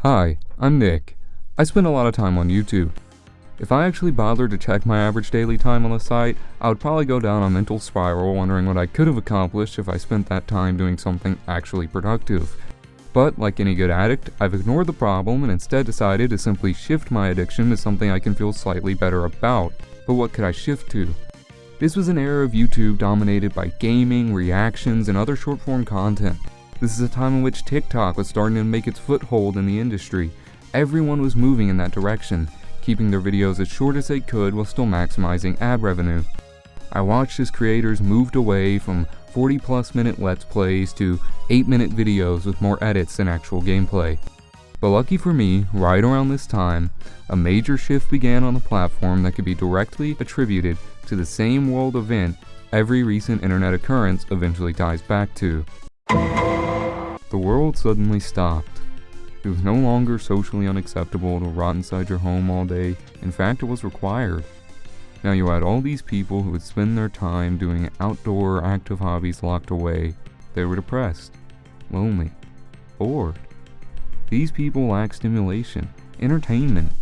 Hi, I'm Nick. I spend a lot of time on YouTube. If I actually bothered to check my average daily time on the site, I would probably go down a mental spiral wondering what I could have accomplished if I spent that time doing something actually productive. But, like any good addict, I've ignored the problem and instead decided to simply shift my addiction to something I can feel slightly better about. But what could I shift to? This was an era of YouTube dominated by gaming, reactions, and other short-form content. This is a time in which TikTok was starting to make its foothold in the industry. Everyone was moving in that direction, keeping their videos as short as they could while still maximizing ad revenue. I watched as creators moved away from 40+ minute let's plays to 8-minute videos with more edits than actual gameplay. But lucky for me, right around this time, a major shift began on the platform that could be directly attributed to the same world event every recent internet occurrence eventually ties back to. The world suddenly stopped. It was no longer socially unacceptable to rot inside your home all day. In fact, it was required. Now you had all these people who would spend their time doing outdoor active hobbies locked away. They were depressed, lonely, bored. These people lacked stimulation, entertainment,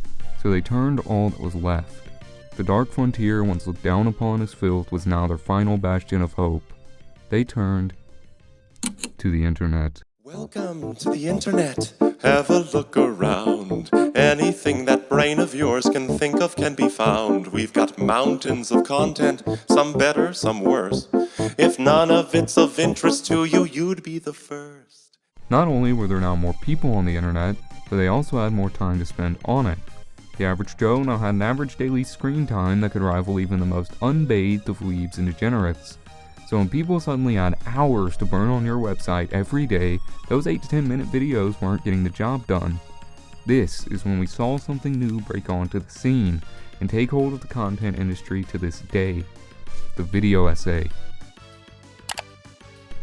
so they turned to all that was left. The dark frontier once looked down upon as filth was now their final bastion of hope. They turned to the internet. Welcome to the internet. Have a look around. Anything that brain of yours can think of can be found. We've got mountains of content, some better, some worse. If none of it's of interest to you, you'd be the first. Not only were there now more people on the internet, but they also had more time to spend on it. The average Joe now had an average daily screen time that could rival even the most unbathed of weebs and degenerates. So when people suddenly had hours to burn on your website every day, those 8 to 10 minute videos weren't getting the job done. This is when we saw something new break onto the scene and take hold of the content industry to this day: the video essay.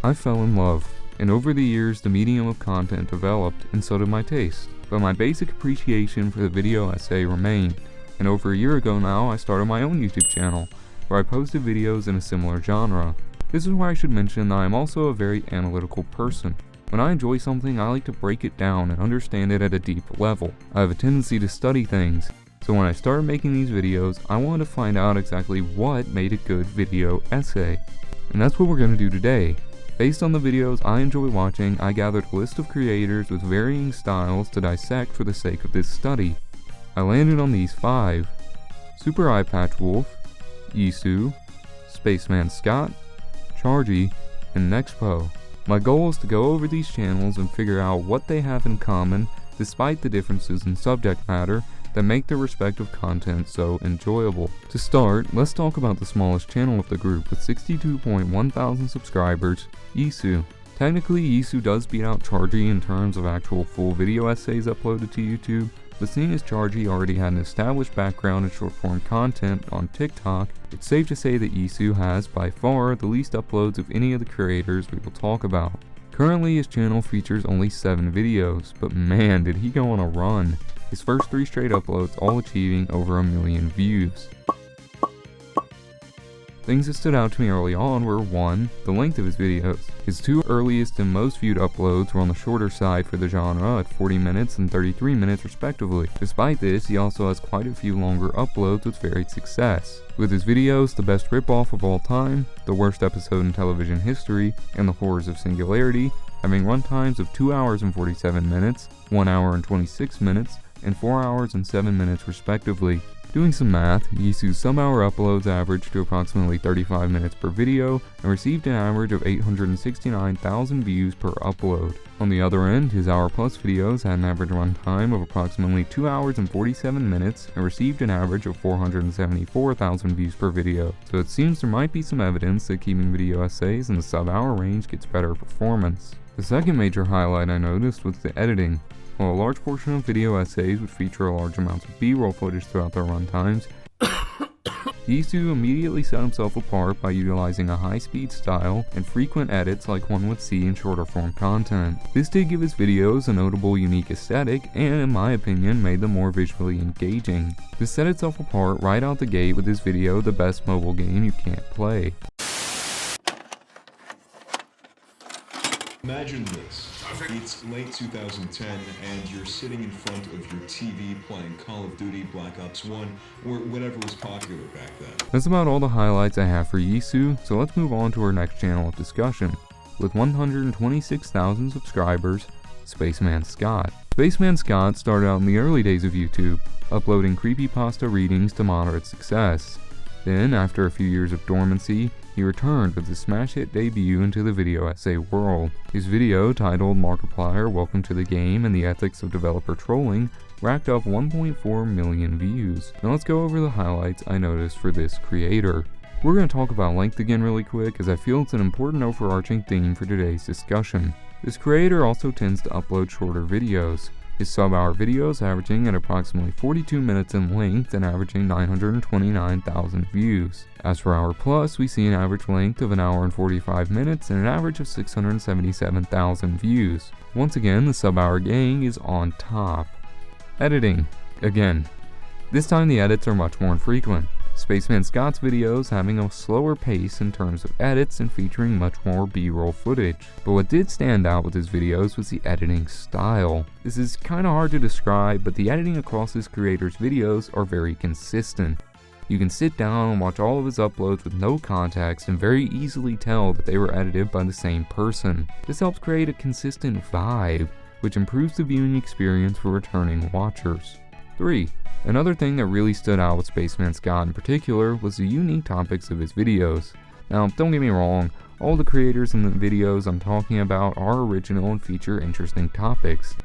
I fell in love, and over the years the medium of content developed, and so did my taste. But my basic appreciation for the video essay remained, and over a year ago now I started my own YouTube channel, where I posted videos in a similar genre. This is where I should mention that I am also a very analytical person. When I enjoy something, I like to break it down and understand it at a deep level. I have a tendency to study things, so when I started making these videos, I wanted to find out exactly what made a good video essay. And that's what we're going to do today. Based on the videos I enjoy watching, I gathered a list of creators with varying styles to dissect for the sake of this study. I landed on these 5: Super Eyepatch Wolf, Yiisu, Spaceman Scott, Chargie, and Nexo. My goal is to go over these channels and figure out what they have in common despite the differences in subject matter that make their respective content so enjoyable. To start, let's talk about the smallest channel of the group with 62.1 thousand subscribers, Yiisu. Technically, Yiisu does beat out Chargie in terms of actual full video essays uploaded to YouTube, but seeing as Chargie already had an established background in short-form content on TikTok, it's safe to say that Yiisu has by far the least uploads of any of the creators we will talk about. Currently, his channel features only 7 videos, but man, did he go on a run. His first 3 straight uploads all achieving over 1 million views. Things that stood out to me early on were 1. The length of his videos. His 2 earliest and most viewed uploads were on the shorter side for the genre at 40 minutes and 33 minutes respectively. Despite this, he also has quite a few longer uploads with varied success. With his videos The Best Ripoff of All Time, The Worst Episode in Television History, and The Horrors of Singularity, having runtimes of 2 hours and 47 minutes, 1 hour and 26 minutes, and 4 hours and 7 minutes respectively. Doing some math, Yiisu's sub-hour uploads averaged to approximately 35 minutes per video and received an average of 869,000 views per upload. On the other end, his hour-plus videos had an average runtime of approximately 2 hours and 47 minutes and received an average of 474,000 views per video. So it seems there might be some evidence that keeping video essays in the sub-hour range gets better performance. The second major highlight I noticed was the editing. While a large portion of video essays would feature a large amount of B-roll footage throughout their runtimes, Yiisu immediately set himself apart by utilizing a high-speed style and frequent edits like one would see in shorter form content. This did give his videos a notable unique aesthetic and, in my opinion, made them more visually engaging. This set itself apart right out the gate with his video The Best Mobile Game You Can't Play. Imagine this. It's late 2010 and you're sitting in front of your TV playing Call of Duty, Black Ops 1, or whatever was popular back then. That's about all the highlights I have for Yiisu, so let's move on to our next channel of discussion. With 126,000 subscribers, Spaceman Scott. Spaceman Scott started out in the early days of YouTube, uploading creepypasta readings to moderate success. Then, after a few years of dormancy, he returned with his smash hit debut into the video essay world. His video, titled Markiplier Welcome to the Game and the Ethics of Developer Trolling, racked up 1.4 million views. Now let's go over the highlights I noticed for this creator. We're going to talk about length again really quick, as I feel it's an important overarching theme for today's discussion. This creator also tends to upload shorter videos, his sub-hour videos averaging at approximately 42 minutes in length and averaging 929,000 views. As for Hour Plus, we see an average length of 1 hour and 45 minutes and an average of 677,000 views. Once again, the sub-hour gang is on top. Editing. Again, this time the edits are much more infrequent. Spaceman Scott's videos having a slower pace in terms of edits and featuring much more B-roll footage. But what did stand out with his videos was the editing style. This is kinda hard to describe, but the editing across his creator's videos are very consistent. You can sit down and watch all of his uploads with no context and very easily tell that they were edited by the same person. This helps create a consistent vibe, which improves the viewing experience for returning watchers. 3. Another thing that really stood out with Spaceman Scott in particular was the unique topics of his videos. Now, don't get me wrong, all the creators in the videos I'm talking about are original and feature interesting topics.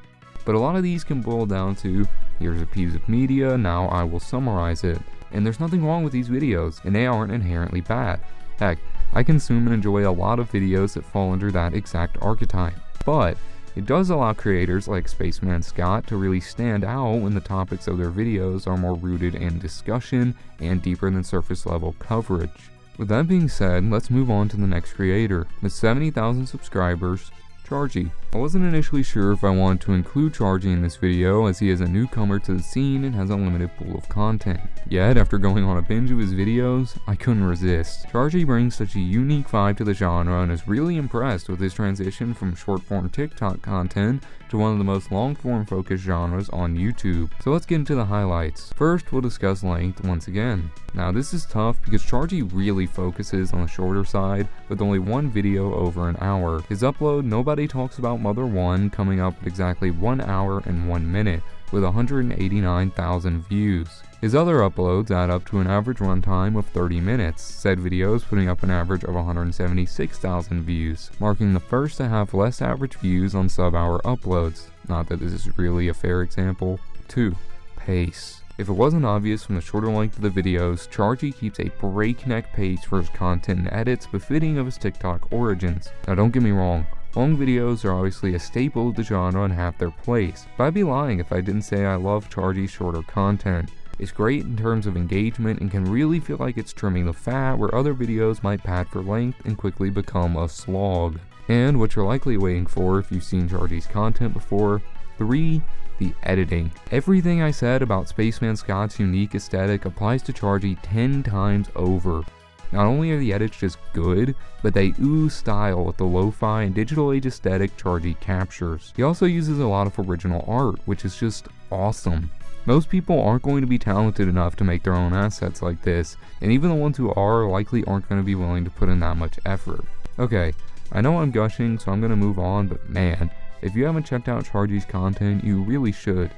But a lot of these can boil down to, here's a piece of media, now I will summarize it. And there's nothing wrong with these videos, and they aren't inherently bad. Heck, I consume and enjoy a lot of videos that fall under that exact archetype. But it does allow creators like Spaceman Scott to really stand out when the topics of their videos are more rooted in discussion and deeper than surface level coverage. With that being said, let's move on to the next creator. With 70,000 subscribers, Chargie. I wasn't initially sure if I wanted to include Chargie in this video, as he is a newcomer to the scene and has a limited pool of content. Yet, after going on a binge of his videos, I couldn't resist. Chargie brings such a unique vibe to the genre and is really impressed with his transition from short-form TikTok content to one of the most long-form focused genres on YouTube. So let's get into the highlights. First, we'll discuss length once again. Now this is tough because Chargie really focuses on the shorter side, with only one video over an hour. His upload, Nobody Talks About Mother 1, coming up at exactly 1 hour and 1 minute, with 189,000 views. His other uploads add up to an average runtime of 30 minutes, said videos putting up an average of 176,000 views, marking the first to have less average views on sub-hour uploads. Not that this is really a fair example. 2. Pace. If it wasn't obvious from the shorter length of the videos, Chargie keeps a breakneck pace for his content and edits befitting of his TikTok origins. Now don't get me wrong, long videos are obviously a staple of the genre and have their place, but I'd be lying if I didn't say I love Chargie's shorter content. It's great in terms of engagement and can really feel like it's trimming the fat where other videos might pad for length and quickly become a slog. And what you're likely waiting for if you've seen Chargie's content before, 3. The editing. Everything I said about Spaceman Scott's unique aesthetic applies to Chargie 10 times over. Not only are the edits just good, but they ooze style with the lo-fi and digital age aesthetic Chargie captures. He also uses a lot of original art, which is just awesome. Most people aren't going to be talented enough to make their own assets like this, and even the ones who are likely aren't going to be willing to put in that much effort. Okay, I know I'm gushing, so I'm going to move on, but man, if you haven't checked out Chargie's content, you really should.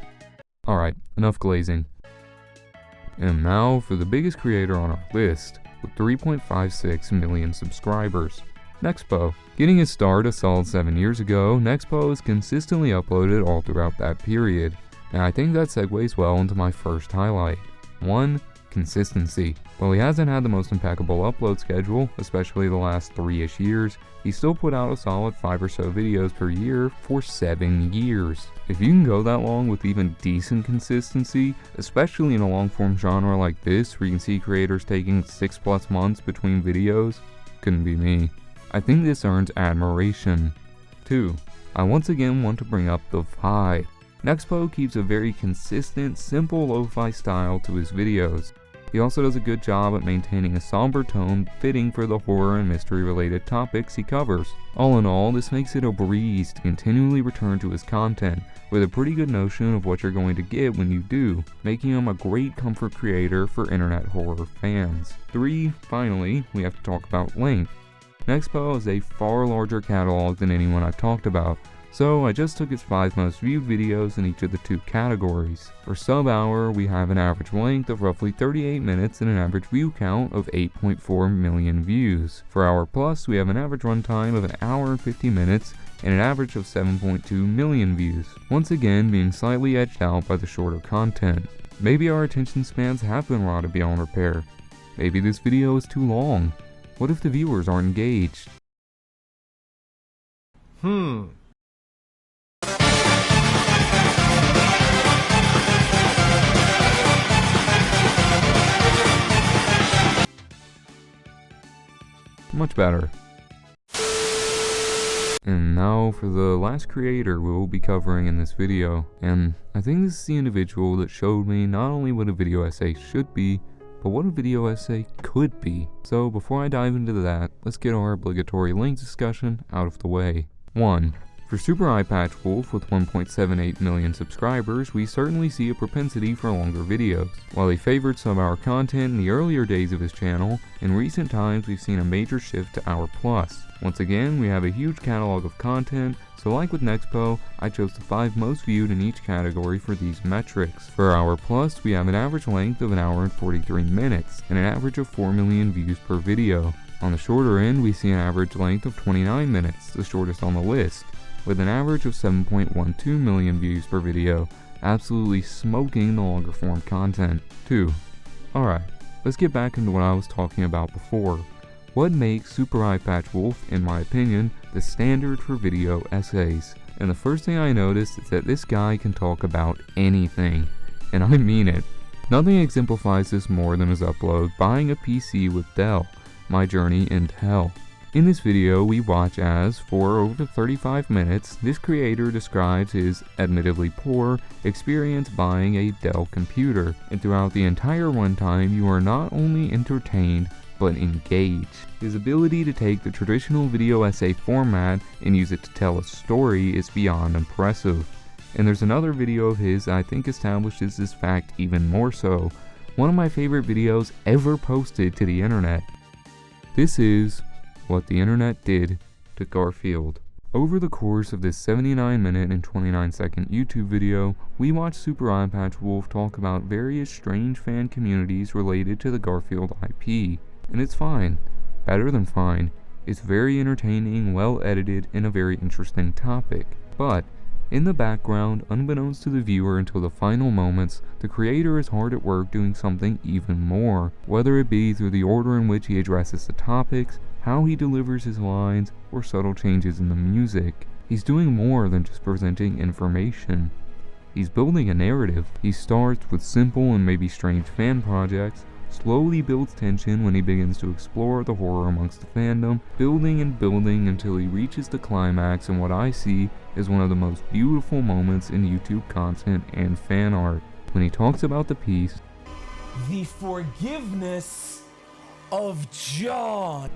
Alright, enough glazing. And now for the biggest creator on our list, with 3.56 million subscribers, Nexo. Getting his start a solid 7 years ago, Nexo has consistently uploaded all throughout that period. And I think that segues well into my first highlight. 1. Consistency. While he hasn't had the most impeccable upload schedule, especially the last 3-ish years, he still put out a solid 5 or so videos per year for 7 years. If you can go that long with even decent consistency, especially in a long-form genre like this where you can see creators taking 6+ months between videos, couldn't be me. I think this earns admiration. 2. I once again want to bring up the vibe. Nexo keeps a very consistent, simple lo-fi style to his videos. He also does a good job at maintaining a somber tone fitting for the horror and mystery related topics he covers. All in all, this makes it a breeze to continually return to his content, with a pretty good notion of what you're going to get when you do, making him a great comfort creator for internet horror fans. 3. Finally, we have to talk about length. Nexo has a far larger catalog than anyone I've talked about, so I just took his 5 most viewed videos in each of the 2 categories. For sub-hour, we have an average length of roughly 38 minutes and an average view count of 8.4 million views. For Hour Plus, we have an average runtime of an hour and 50 minutes and an average of 7.2 million views, once again being slightly edged out by the shorter content. Maybe our attention spans have been rotted beyond repair. Maybe this video is too long. What if the viewers aren't engaged? Much better. And now for the last creator we will be covering in this video, and I think this is the individual that showed me not only what a video essay should be, but what a video essay could be. So before I dive into that, let's get our obligatory length discussion out of the way. 1. For Super Eyepatch Wolf with 1.78 million subscribers, we certainly see a propensity for longer videos. While he favored some of our content in the earlier days of his channel, in recent times we've seen a major shift to Hour Plus. Once again, we have a huge catalog of content, so like with Nexo, I chose the 5 most viewed in each category for these metrics. For Hour Plus, we have an average length of an hour and 43 minutes, and an average of 4 million views per video. On the shorter end, we see an average length of 29 minutes, the shortest on the list, with an average of 7.12 million views per video, absolutely smoking the longer form content. 2. Alright, let's get back into what I was talking about before. What makes Super Eyepatch Wolf, in my opinion, the standard for video essays? And the first thing I noticed is that this guy can talk about anything. And I mean it. Nothing exemplifies this more than his upload, Buying a PC with Dell, My Journey into Hell. In this video, we watch as, for over 35 minutes, this creator describes his, admittedly poor, experience buying a Dell computer, and throughout the entire runtime you are not only entertained, but engaged. His ability to take the traditional video essay format and use it to tell a story is beyond impressive. And there's another video of his I think establishes this fact even more so, one of my favorite videos ever posted to the internet. This is What the Internet Did to Garfield. Over the course of this 79-minute and 29-second YouTube video, we watched Super Eyepatch Wolf talk about various strange fan communities related to the Garfield IP. And it's fine. Better than fine. It's very entertaining, well edited, and a very interesting topic. But, in the background, unbeknownst to the viewer until the final moments, the creator is hard at work doing something even more, whether it be through the order in which he addresses the topics, how he delivers his lines, or subtle changes in the music. He's doing more than just presenting information. He's building a narrative. He starts with simple and maybe strange fan projects, slowly builds tension when he begins to explore the horror amongst the fandom, building and building until he reaches the climax in what I see as one of the most beautiful moments in YouTube content and fan art, when he talks about the piece, The Forgiveness of John.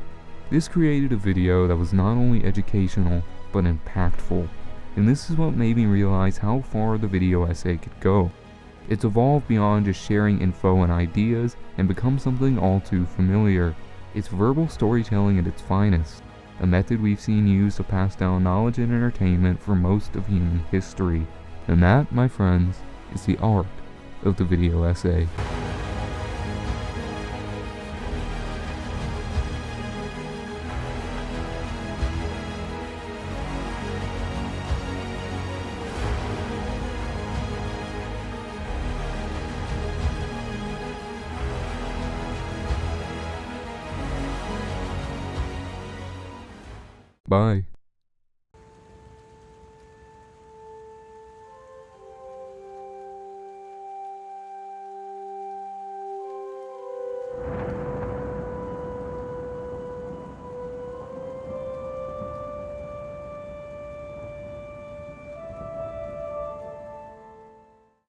This created a video that was not only educational, but impactful, and this is what made me realize how far the video essay could go. It's evolved beyond just sharing info and ideas and become something all too familiar. It's verbal storytelling at its finest, a method we've seen used to pass down knowledge and entertainment for most of human history. And that, my friends, is the art of the video essay. Bye.